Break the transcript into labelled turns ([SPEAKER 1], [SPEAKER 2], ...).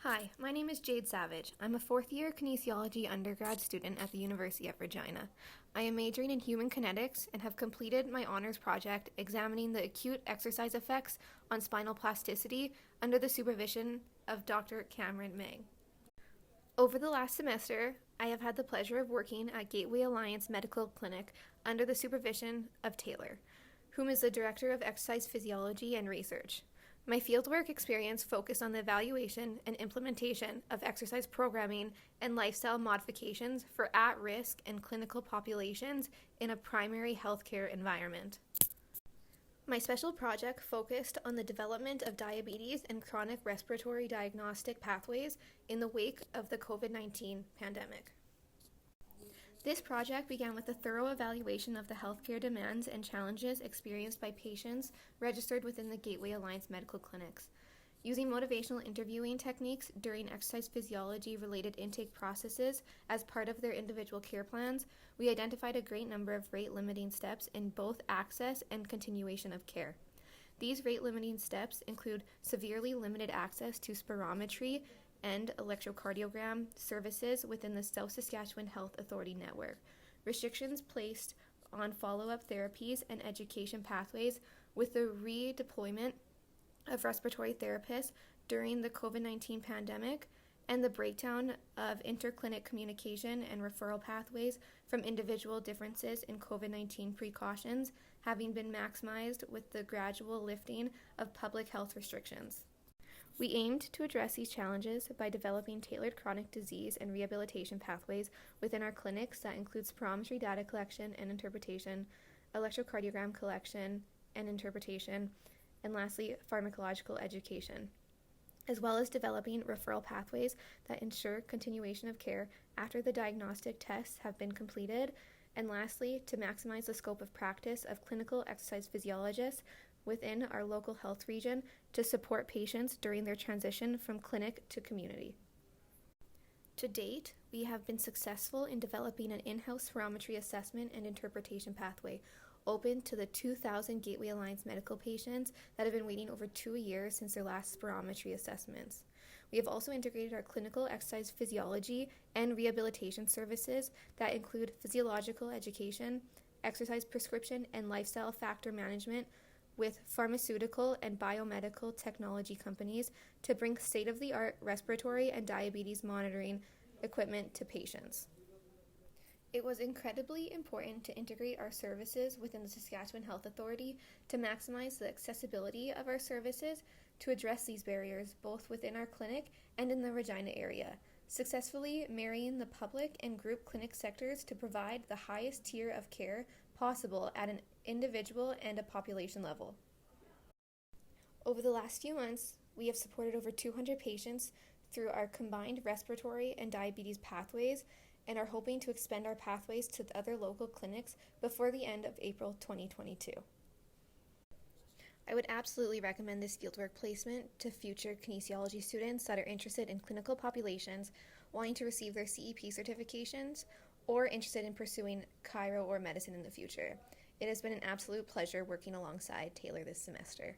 [SPEAKER 1] Hi, my name is Jade Savage. I'm a fourth-year kinesiology undergrad student at the University of Regina. I am majoring in human kinetics and have completed my honors project examining the acute exercise effects on spinal plasticity under the supervision of Dr. Cameron Mang. Over the last semester, I have had the pleasure of working at Gateway Alliance Medical Clinic under the supervision of Taylor, whom is the Director of Exercise Physiology and Research. My fieldwork experience focused on the evaluation and implementation of exercise programming and lifestyle modifications for at-risk and clinical populations in a primary healthcare environment. My special project focused on the development of diabetes and chronic respiratory diagnostic pathways in the wake of the COVID-19 pandemic. This project began with a thorough evaluation of the healthcare demands and challenges experienced by patients registered within the Gateway Alliance medical clinics. Using motivational interviewing techniques during exercise physiology-related intake processes as part of their individual care plans, we identified a great number of rate-limiting steps in both access and continuation of care. These rate-limiting steps include severely limited access to spirometry and electrocardiogram services within the South Saskatchewan Health Authority network, restrictions placed on follow-up therapies and education pathways with the redeployment of respiratory therapists during the COVID-19 pandemic, and the breakdown of interclinic communication and referral pathways from individual differences in COVID-19 precautions having been maximized with the gradual lifting of public health restrictions. We aimed to address these challenges by developing tailored chronic disease and rehabilitation pathways within our clinics that include spirometry data collection and interpretation, electrocardiogram collection and interpretation, and lastly, pharmacological education, as well as developing referral pathways that ensure continuation of care after the diagnostic tests have been completed, and lastly, to maximize the scope of practice of clinical exercise physiologists within our local health region to support patients during their transition from clinic to community. To date, we have been successful in developing an in-house spirometry assessment and interpretation pathway open to the 2,000 Gateway Alliance medical patients that have been waiting over 2 years since their last spirometry assessments. We have also integrated our clinical exercise physiology and rehabilitation services that include physiological education, exercise prescription, and lifestyle factor management with pharmaceutical and biomedical technology companies to bring state-of-the-art respiratory and diabetes monitoring equipment to patients. It was incredibly important to integrate our services within the Saskatchewan Health Authority to maximize the accessibility of our services to address these barriers both within our clinic and in the Regina area, successfully marrying the public and group clinic sectors to provide the highest tier of care possible at an individual and a population level. Over the last few months, we have supported over 200 patients through our combined respiratory and diabetes pathways and are hoping to expand our pathways to the other local clinics before the end of April 2022. I would absolutely recommend this fieldwork placement to future kinesiology students that are interested in clinical populations, wanting to receive their CEP certifications, or interested in pursuing chiro or medicine in the future. It has been an absolute pleasure working alongside Taylor this semester.